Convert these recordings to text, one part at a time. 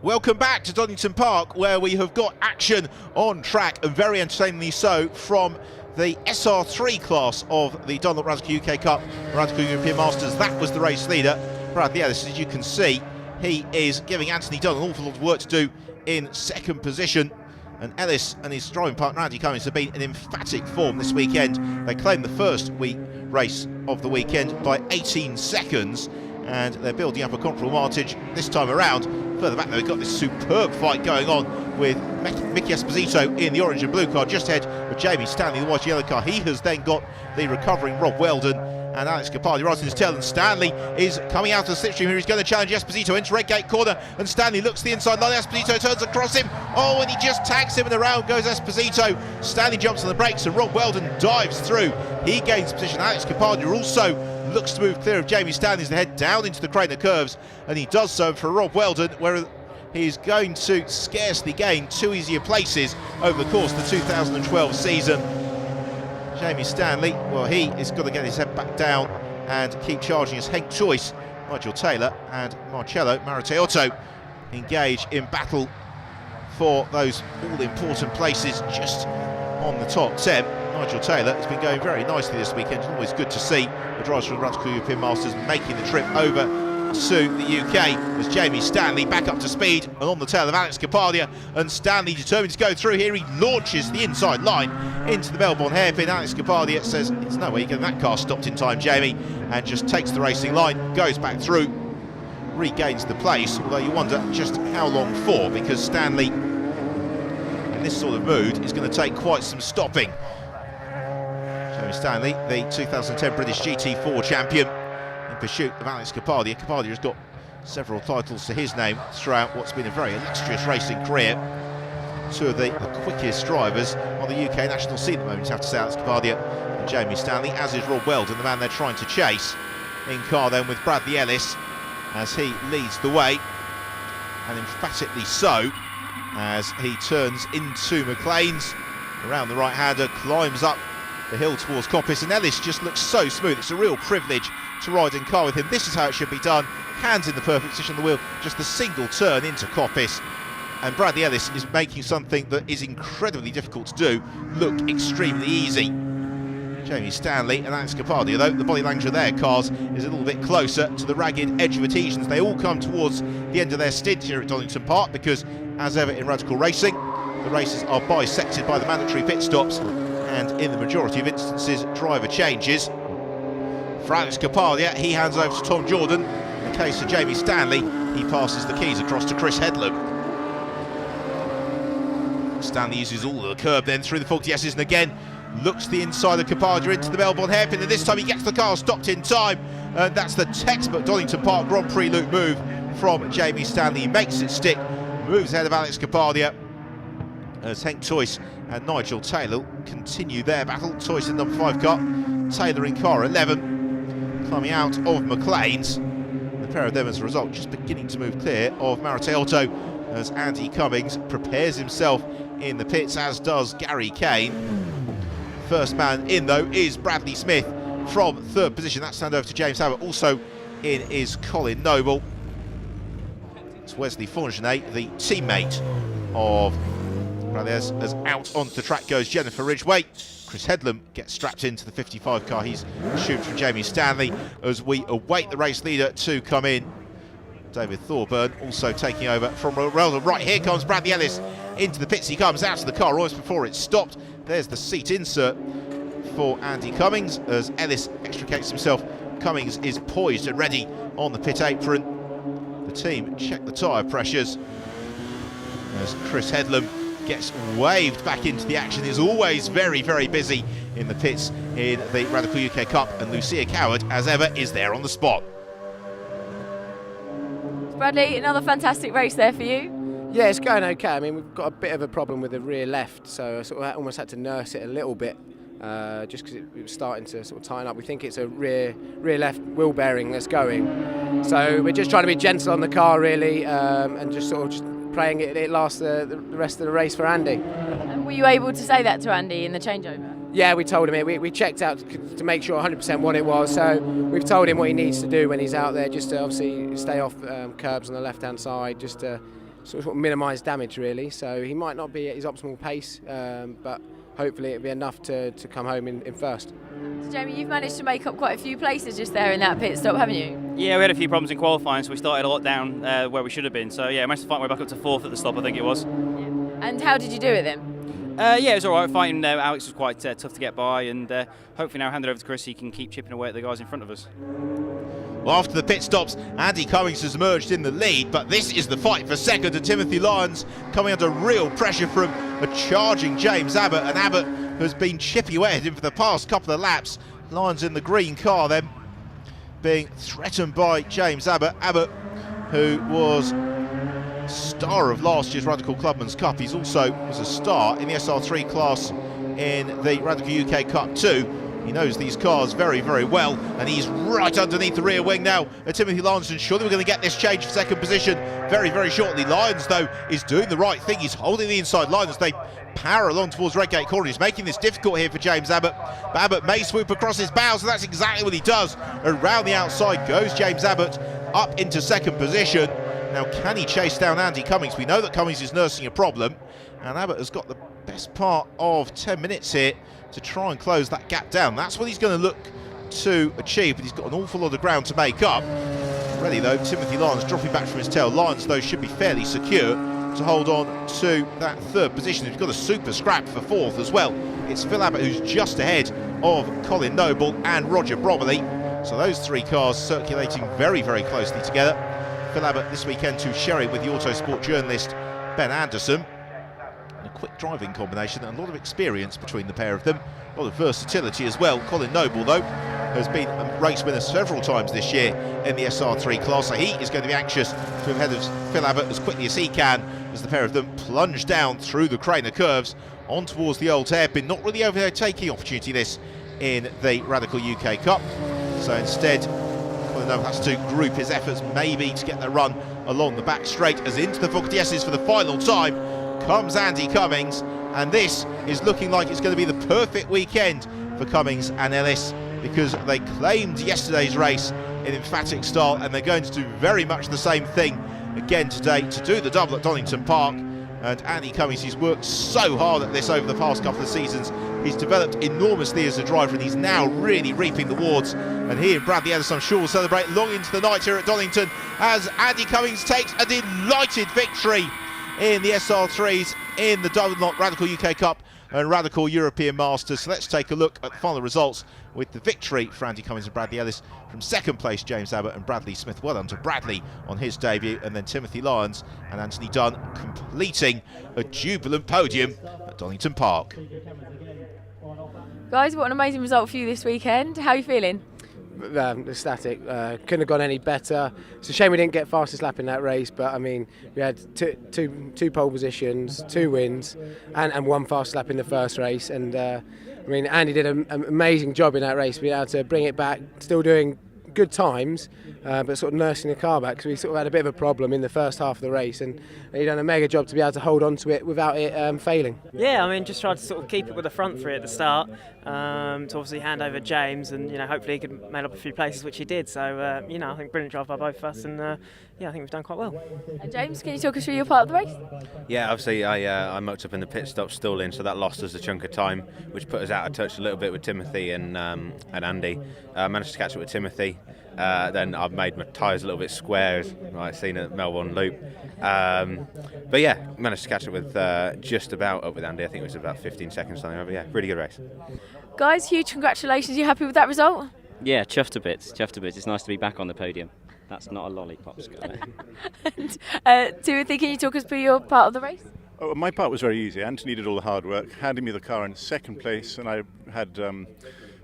Welcome back to Donington Park, where we have got action on track, and very entertainingly so, from the SR3 class of the Donington Radical UK Cup, Radical European Masters. That was the race leader, Bradley Ellis. As you can see, he is giving Anthony Dunn an awful lot of work to do in second position. And Ellis and his driving partner Andy Cummings have been in emphatic form this weekend. They claimed the first race of the weekend by 18 seconds, and they're building up a comfortable advantage this time around. Further back, they've got this superb fight going on with Mickey Esposito in the orange and blue car, just ahead of Jamie Stanley, the white and yellow car. He has then got the recovering Rob Weldon and Alex Capaldi right in his tail, and Stanley is coming out of the slipstream here. He's going to challenge Esposito into Redgate corner, and Stanley looks to the inside line. Esposito turns across him, and he just tags him, and around goes Esposito. Stanley jumps on the brakes, and Rob Weldon dives through. He gains position. Alex Capaldi also looks to move clear of Jamie Stanley as they head down into the Crater curves, and he does so for Rob Weldon, where he's going to scarcely gain two easier places over the course of the 2012 season. Jamie Stanley, well, he is got to get his head back down and keep charging as Hank Choice, Nigel Taylor and Marcello Maratteotto engage in battle for those all-important places just on the top 10. Nigel Taylor has been going very nicely this weekend. It's always good to see the drivers from the Radical European Masters making the trip over to the UK, as Jamie Stanley back up to speed and on the tail of Alex Capaldi, and Stanley determined to go through here. He launches the inside line into the Melbourne hairpin. Alex Capaldi says, "There's no way you're getting that car stopped in time, Jamie," and just takes the racing line, goes back through, regains the place, although you wonder just how long for, because Stanley in this sort of mood is going to take quite some stopping. Jamie Stanley, the 2010 British GT4 champion, in pursuit of Alex Capaldi. Capaldi has got several titles to his name throughout what's been a very illustrious racing career. Two of the quickest drivers on the UK national scene at the moment, you have to say, Alex Capaldi and Jamie Stanley, as is Rob Weldon, the man they're trying to chase. In car then with Bradley Ellis as he leads the way, and emphatically so, as he turns into McLean's around the right-hander, climbs up the hill towards Coppice, and Ellis just looks so smooth. It's a real privilege to ride in car with him. This is how it should be done. Hands in the perfect position on the wheel, just the single turn into Coppice. And Bradley Ellis is making something that is incredibly difficult to do look extremely easy. Jamie Stanley and Alex Capaldi, though the body language of their cars is a little bit closer to the ragged edge of adhesions. They all come towards the end of their stint here at Donington Park, because, as ever in Radical Racing, the races are bisected by the mandatory pit stops, and in the majority of instances, driver changes. For Alex Capaldi, he hands over to Tom Jordan. In the case of Jamie Stanley, he passes the keys across to Chris Headlam. Stanley uses all of the curb then through the faulty S's, and again looks the inside of Capaldi into the Melbourne hairpin, and this time he gets the car stopped in time, and that's the textbook Donington Park Grand Prix loop move from Jamie Stanley. He makes it stick, moves ahead of Alex Capaldi, as Hank Toyce and Nigel Taylor continue their battle. Toyce in number 5 car, Taylor in car 11, climbing out of McLean's. The pair of them, as a result, just beginning to move clear of Maratteotto, as Andy Cummings prepares himself in the pits, as does Gary Kane. First man in, though, is Bradley Smith from 3rd position. That's handed over to James Abbott. Also in is Colin Noble. It's Wesley Fongenet, the teammate of Bradley, as out onto the track goes Jennifer Ridgway. Chris Headlam gets strapped into the 55 car. He's shooting from Jamie Stanley as we await the race leader to come in. David Thorburn also taking over from Weldon. Right, here comes Bradley Ellis into the pits. He comes out of the car almost before it's stopped. There's the seat insert for Andy Cummings as Ellis extricates himself. Cummings is poised and ready on the pit apron. The team check the tyre pressures as Chris Headlam gets waved back into the action. Is always very, very busy in the pits in the Radical UK Cup, and Lucia Coward, as ever, is there on the spot. Bradley, another fantastic race there for you. Yeah, it's going okay. I mean, we've got a bit of a problem with the rear left, so I sort of almost had to nurse it a little bit, just because it was starting to sort of tighten up. We think it's a rear left wheel bearing that's going, so we're just trying to be gentle on the car, really, and just sort of just praying it lasts the rest of the race for Andy. And were you able to say that to Andy in the changeover? Yeah, we told him it. We checked out to make sure 100% what it was, so we've told him what he needs to do when he's out there, just to obviously stay off curbs on the left-hand side, just to sort of minimise damage really. So he might not be at his optimal pace, but hopefully it'll be enough to come home in first. So Jamie, you've managed to make up quite a few places just there in that pit stop, haven't you? Yeah, we had a few problems in qualifying, so we started a lot down where we should have been. So yeah, managed to fight my way back up to 4th at the stop, I think it was. And how did you do it then? Yeah, it was all right. Fighting Alex was quite tough to get by, and hopefully now hand it over to Chris, he can keep chipping away at the guys in front of us. Well, after the pit stops, Andy Cummings has emerged in the lead, but this is the fight for second, and Timothy Lyons coming under real pressure from a charging James Abbott, and Abbott has been chippy away at him for the past couple of laps. Lyons in the green car then being threatened by James Abbott. Abbott, who was star of last year's Radical Clubman's Cup. He's also was a star in the SR3 class in the Radical UK Cup too. He knows these cars very, very well, and he's right underneath the rear wing now at Timothy Lyons, and surely we're going to get this change for second position very, very shortly. Lyons, though, is doing the right thing. He's holding the inside line as they power along towards Redgate Corner. He's making this difficult here for James Abbott, but Abbott may swoop across his bows, and that's exactly what he does. Around the outside goes James Abbott up into second position. Now, can he chase down Andy Cummings? We know that Cummings is nursing a problem, and Abbott has got the best part of 10 minutes here to try and close that gap down. That's what he's going to look to achieve, but he's got an awful lot of ground to make up. Ready though, Timothy Lyons dropping back from his tail. Lyons, though, should be fairly secure to hold on to that third position. He's got a super scrap for 4th as well. It's Phil Abbott who's just ahead of Colin Noble and Roger Bromley. So those 3 cars circulating very, very closely together. Phil Abbott this weekend to Sherry with the Autosport journalist Ben Anderson. And a quick driving combination and a lot of experience between the pair of them. A lot of versatility as well. Colin Noble, though, has been a race winner several times this year in the SR3 class, so he is going to be anxious to have ahead of Phil Abbott as quickly as he can, as the pair of them plunge down through the Craner curves on towards the old hairpin. Not really overtaking opportunity this in the Radical UK Cup, so instead Colin Noble has to group his efforts maybe to get the run along the back straight, as into the Focus for the final time comes Andy Cummings, and this is looking like it's going to be the perfect weekend for Cummings and Ellis, because they claimed yesterday's race in emphatic style, and they're going to do very much the same thing again today to do the double at Donington Park. And Andy Cummings, he's worked so hard at this over the past couple of seasons. He's developed enormously as a driver, and he's now really reaping the rewards. And he and Bradley Edison, I'm sure, will celebrate long into the night here at Donington as Andy Cummings takes a delighted victory in the SR3s in the Dunlop Radical UK Cup and Radical European Masters. So let's take a look at the final results, with the victory for Andy Cummings and Bradley Ellis. From second place, James Abbott and Bradley Smith. Well done to Bradley on his debut, and then Timothy Lyons and Anthony Dunn completing a jubilant podium at Donington Park. Guys, what an amazing result for you this weekend. How are you feeling? Ecstatic. Couldn't have gone any better. It's a shame we didn't get fastest lap in that race, but I mean, we had two pole positions, 2 wins, and 1 fast lap in the first race. And I mean, Andy did an amazing job in that race, being able to bring it back, still doing good times, but sort of nursing the car back, because we sort of had a bit of a problem in the first half of the race, and he done a mega job to be able to hold on to it without it failing. Yeah, I mean, just tried to sort of keep it with the front 3 at the start, to obviously hand over James, and hopefully he could make up a few places, which he did. So I think brilliant drive by both of us, and I think we've done quite well. And James, can you talk us through your part of the race? Yeah, obviously I mucked up in the pit stop stalling, so that lost us a chunk of time, which put us out of touch a little bit with Timothy and Andy. Managed to catch up with Timothy. Then I've made my tyres a little bit square, as you might have seen at Melbourne Loop. But yeah, managed to catch up with just about up with Andy. I think it was about 15 seconds something. But yeah, really good race. Guys, huge congratulations. You happy with that result? Yeah, chuffed a bit. It's nice to be back on the podium. That's not a lollipop, Scott. And, Timothy, can you talk us through your part of the race? Oh, my part was very easy. Anthony did all the hard work, handed me the car in second place, and I had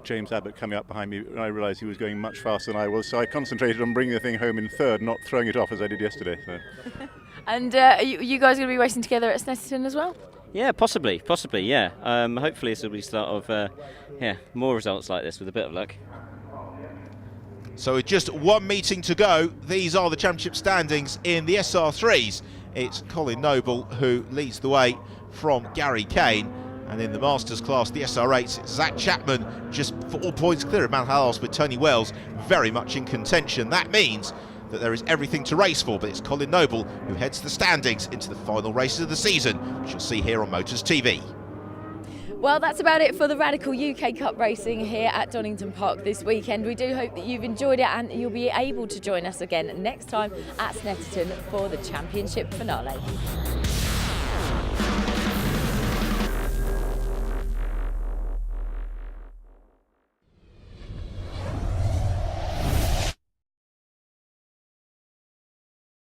James Abbott coming up behind me, and I realised he was going much faster than I was, so I concentrated on bringing the thing home in third, not throwing it off as I did yesterday. So. And are you guys going to be racing together at Snetterton as well? Yeah, possibly, yeah. Hopefully this will be the start of more results like this with a bit of luck. So with just 1 meeting to go, these are the championship standings in the SR3s. It's Colin Noble who leads the way from Gary Kane. And in the Masters class, the SR8s, it's Zach Chapman just 4 points clear of Mount Halos, with Tony Wells very much in contention. That means that there is everything to race for, but it's Colin Noble who heads the standings into the final races of the season, which you'll see here on Motors TV. Well, that's about it for the Radical UK Cup racing here at Donington Park this weekend. We do hope that you've enjoyed it and you'll be able to join us again next time at Snetterton for the championship finale.